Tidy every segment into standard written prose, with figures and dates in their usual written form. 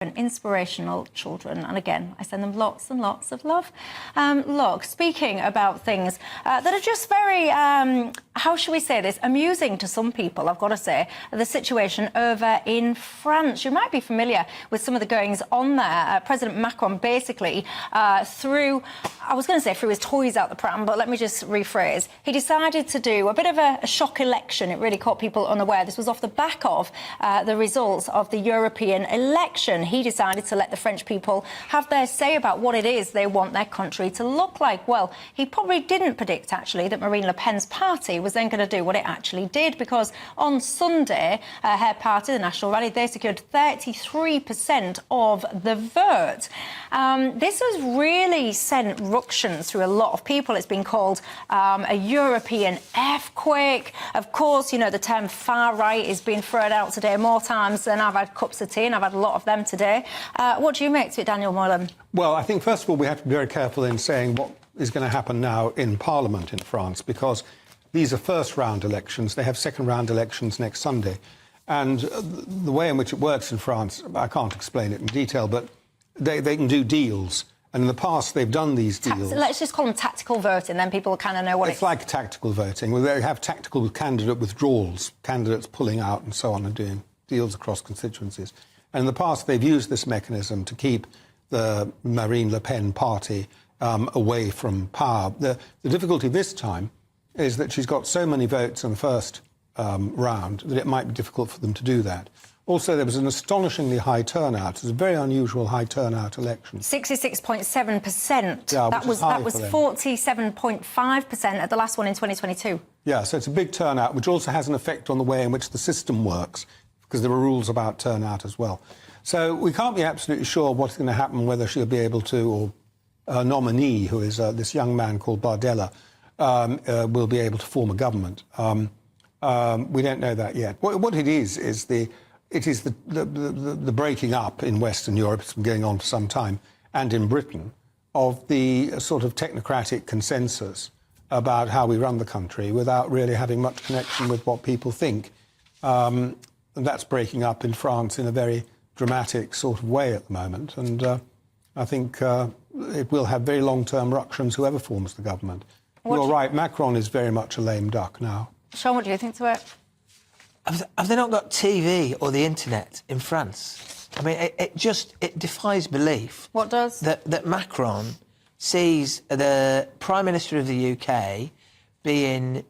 inspirational children, and again I send them lots and lots of love. Look, speaking about things that are just very how shall we say this, amusing to some people, I've got to say, the situation over in France. You might be familiar with some of the goings on there. President Macron basically threw his toys out the pram, but let me just rephrase. He decided to do a bit of a shock election. It really caught people unaware. This was off the back of the results of the European election. He decided to let the French people have their say about what it is they want their country to look like. Well, he probably didn't predict, actually, that Marine Le Pen's party was then going to do what it actually did, because on Sunday, her party, the National Rally, they secured 33% of the vote. This has really sent ructions through a lot of people. It's been called a European earthquake. Of course, you know, the term far right is being thrown out today more times than I've had cups of tea, and I've had a lot of them today. What do you make to it, Daniel Moylan? Well, I think, first of all, we have to be very careful in saying what is going to happen now in Parliament in France, because these are first-round elections. They have second-round elections next Sunday. And the way in which it works in France, I can't explain it in detail, but they can do deals. And in the past, they've done these deals. Let's just call them tactical voting, then people kind of know what it's like. Tactical voting, where they have tactical candidate withdrawals, candidates pulling out and so on, and doing deals across constituencies. And in the past, they've used this mechanism to keep the Marine Le Pen party away from power. The difficulty this time is that she's got so many votes in the first round that it might be difficult for them to do that. Also, there was an astonishingly high turnout. It was a very unusual high turnout election. 66.7%. Yeah, that was 47.5% at the last one in 2022. Yeah, so it's a big turnout, which also has an effect on the way in which the system works, because there are rules about turnout as well. So we can't be absolutely sure what's going to happen, whether she'll be able to, or a nominee, who is this young man called Bardella, will be able to form a government. We don't know that yet. What it is the breaking up in Western Europe. It's been going on for some time, and in Britain, of the sort of technocratic consensus about how we run the country without really having much connection with what people think. And that's breaking up in France in a very dramatic sort of way at the moment. And I think it will have very long-term ructions, whoever forms the government. You're right, Macron is very much a lame duck now. Sean, what do you think to it? Have they not got TV or the internet in France? I mean, it defies belief. What does? That Macron sees the Prime Minister of the UK being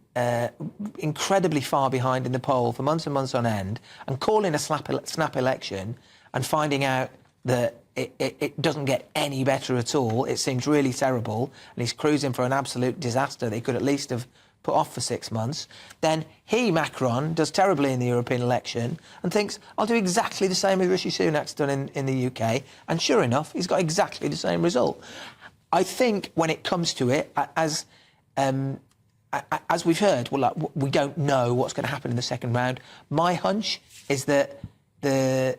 incredibly far behind in the poll for months and months on end, and calling a snap election and finding out that it doesn't get any better at all. It seems really terrible, and he's cruising for an absolute disaster they could at least have put off for 6 months. Then he, Macron, does terribly in the European election and thinks, I'll do exactly the same as Rishi Sunak's done in the UK, and sure enough, he's got exactly the same result. I think when it comes to it, as we've heard, well, we don't know what's going to happen in the second round. My hunch is that the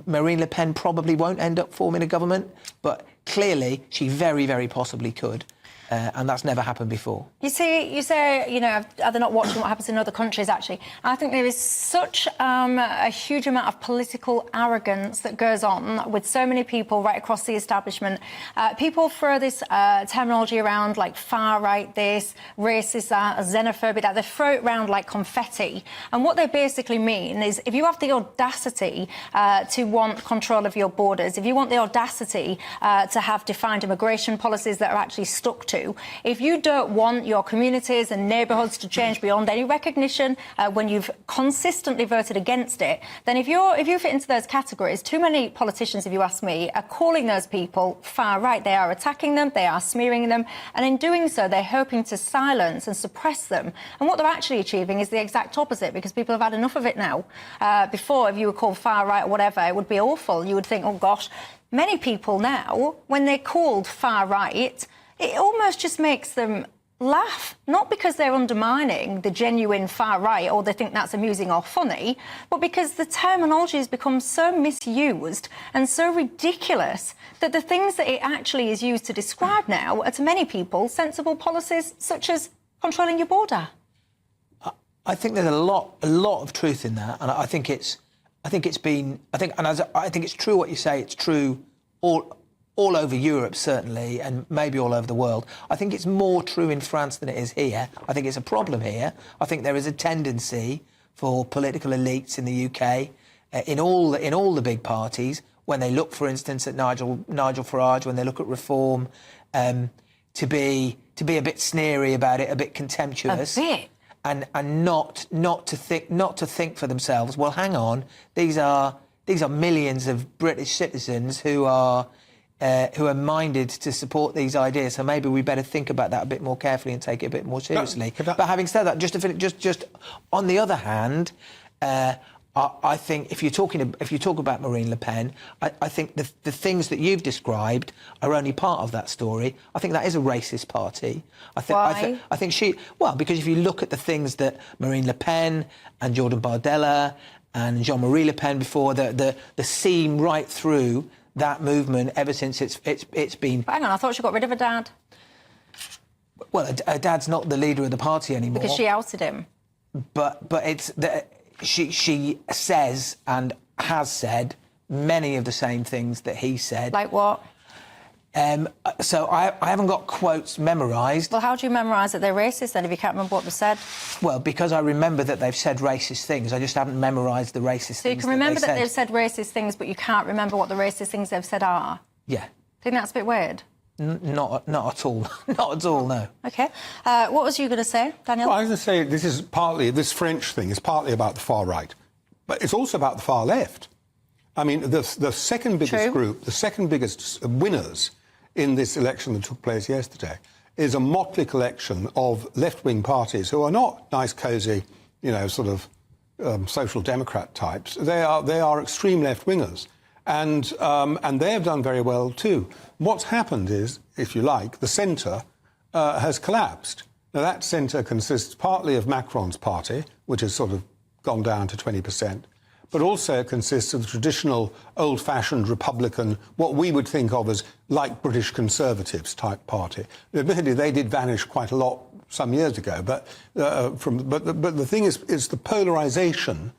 Marine Le Pen probably won't end up forming a government, but clearly she very, very possibly could. And that's never happened before. You say, you know, are they not watching what happens in other countries, actually? I think there is such a huge amount of political arrogance that goes on with so many people right across the establishment. People throw this terminology around like far-right this, racist that, xenophobic that. They throw it around like confetti. And what they basically mean is, if you have the audacity to want control of your borders, if you want the audacity to have defined immigration policies that are actually stuck to, if you don't want your communities and neighbourhoods to change beyond any recognition when you've consistently voted against it, then if you fit into those categories, too many politicians, if you ask me, are calling those people far right. They are attacking them, they are smearing them, and in doing so, they're hoping to silence and suppress them. And what they're actually achieving is the exact opposite, because people have had enough of it now. Before, if you were called far right or whatever, it would be awful. You would think, oh gosh. Many people now, when they're called far right, it almost just makes them laugh, not because they're undermining the genuine far right or they think that's amusing or funny, but because the terminology has become so misused and so ridiculous that the things that it actually is used to describe now are, to many people, sensible policies such as controlling your border. I think there's a lot of truth in that, and I think it's I think it's been. I think it's true what you say. It's true all over Europe, certainly, and maybe all over the world. I think it's more true in France than it is here. I think it's a problem here. I think there is a tendency for political elites in the UK, in all the big parties, when they look, for instance, at Nigel Farage, when they look at reform, to be a bit sneery about it, a bit contemptuous. A bit. And not to think for themselves. Well, hang on, these are millions of British citizens who are minded to support these ideas. So maybe we better think about that a bit more carefully and take it a bit more seriously. But having said that, just to finish, just on the other hand, I think if you talk about Marine Le Pen, I think the things that you've described are only part of that story. I think that is a racist party. Why? I think because if you look at the things that Marine Le Pen and Jordan Bardella and Jean-Marie Le Pen before, the seam right through that movement ever since it's been. But hang on, I thought she got rid of her dad. Well, her dad's not the leader of the party anymore because she ousted him. But it's she says and has said many of the same things that he said. Like what? So I haven't got quotes memorised. Well, how do you memorise that they're racist then if you can't remember what they said? Well, because I remember that they've said racist things. I just haven't memorised the racist things. So you can remember that they've said racist things, but you can't remember what the racist things they've said are? Yeah. Think that's a bit weird? Not at all. Not at all, no. OK. What was you going to say, Daniel? Well, I was going to say this French thing is partly about the far right, but it's also about the far left. I mean, the second biggest group, the second biggest winners in this election that took place yesterday is a motley collection of left-wing parties who are not nice, cosy, sort of social democrat types. They are extreme left-wingers, and they have done very well too. What's happened is, if you like, the centre has collapsed. Now, that centre consists partly of Macron's party, which has sort of gone down to 20%, but also consists of the traditional old-fashioned Republican, what we would think of as like British Conservatives type party. Admittedly, they did vanish quite a lot some years ago, but the thing is the polarisation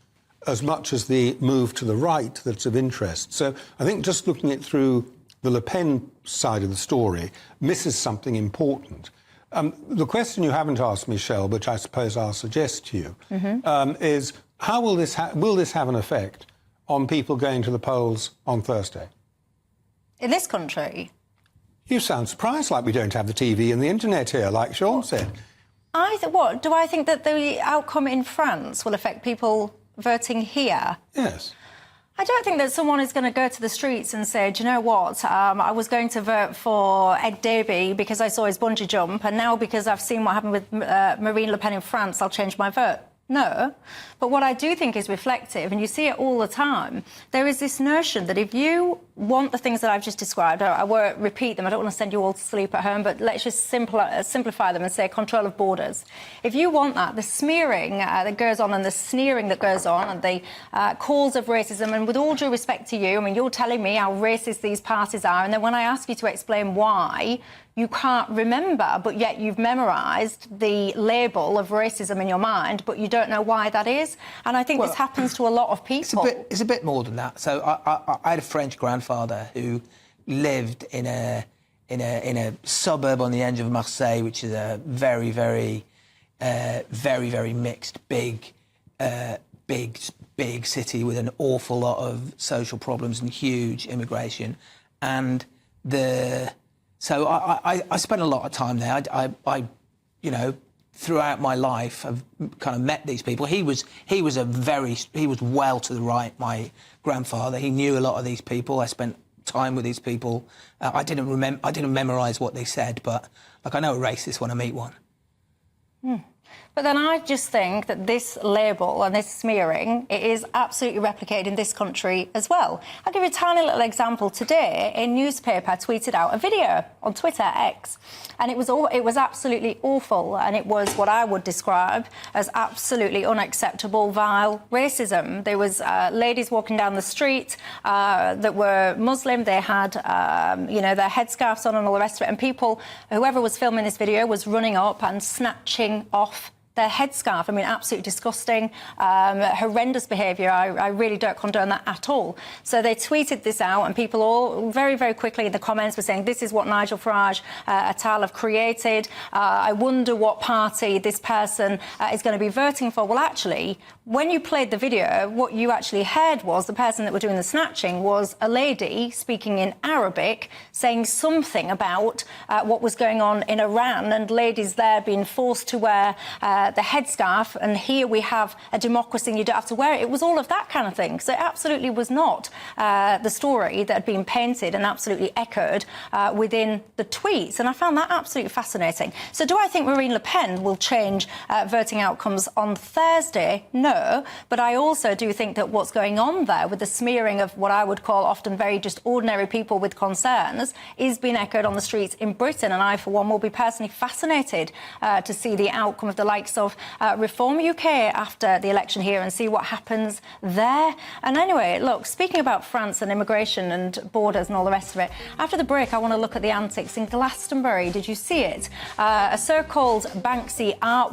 as much as the move to the right that's of interest. So I think just looking at through the Le Pen side of the story misses something important. The question you haven't asked, Michelle, which I suppose I'll suggest to you, is how will this have an effect on people going to the polls on Thursday? In this country? You sound surprised, like we don't have the TV and the internet here, like Sean said. What? Do I think that the outcome in France will affect people voting here? Yes. I don't think that someone is going to go to the streets and say, do you know what, I was going to vote for Ed Davey because I saw his bungee jump, and now because I've seen what happened with Marine Le Pen in France, I'll change my vote. No. But what I do think is reflective, and you see it all the time, there is this notion that if you want the things that I've just described, I won't repeat them, I don't want to send you all to sleep at home, but let's just simplify them and say control of borders. If you want that, the smearing that goes on and the sneering that goes on and the calls of racism, and with all due respect to you, I mean, you're telling me how racist these parties are, and then when I ask you to explain why, you can't remember, but yet you've memorised the label of racism in your mind, but you don't know why that is. And I think this happens to a lot of people. It's a bit more than that. So I had a French grandfather who lived in a suburb on the edge of Marseille, which is a very, very mixed, big city with an awful lot of social problems and huge immigration. And So I spent a lot of time there. I throughout my life, I've kind of met these people. He was well to the right. My grandfather. He knew a lot of these people. I spent time with these people. I didn't memorise what they said, but I know a racist when I meet one. But then I just think that this label and this smearing, it is absolutely replicated in this country as well. I'll give you a tiny little example. Today, a newspaper tweeted out a video on Twitter, X, and it was absolutely awful, and it was what I would describe as absolutely unacceptable, vile racism. There was ladies walking down the street that were Muslim. They had, their headscarves on and all the rest of it, and whoever was filming this video was running up and snatching off their headscarf, I mean, absolutely disgusting, horrendous behaviour. I really don't condone that at all. So they tweeted this out, and people all very, very quickly in the comments were saying, this is what Nigel Farage et al. Have created. I wonder what party this person is going to be voting for. Well, actually, when you played the video, what you actually heard was the person that were doing the snatching was a lady speaking in Arabic, saying something about what was going on in Iran, and ladies there being forced to wear the headscarf, and here we have a democracy and you don't have to wear it. It was all of that kind of thing. So it absolutely was not the story that had been painted and absolutely echoed within the tweets. And I found that absolutely fascinating. So do I think Marine Le Pen will change voting outcomes on Thursday? No. But I also do think that what's going on there with the smearing of what I would call often very just ordinary people with concerns is being echoed on the streets in Britain. And I, for one, will be personally fascinated to see the outcome of the likes of Reform UK after the election here and see what happens there. And anyway, look, speaking about France and immigration and borders and all the rest of it, after the break, I want to look at the antics in Glastonbury. Did you see it? A so-called Banksy artwork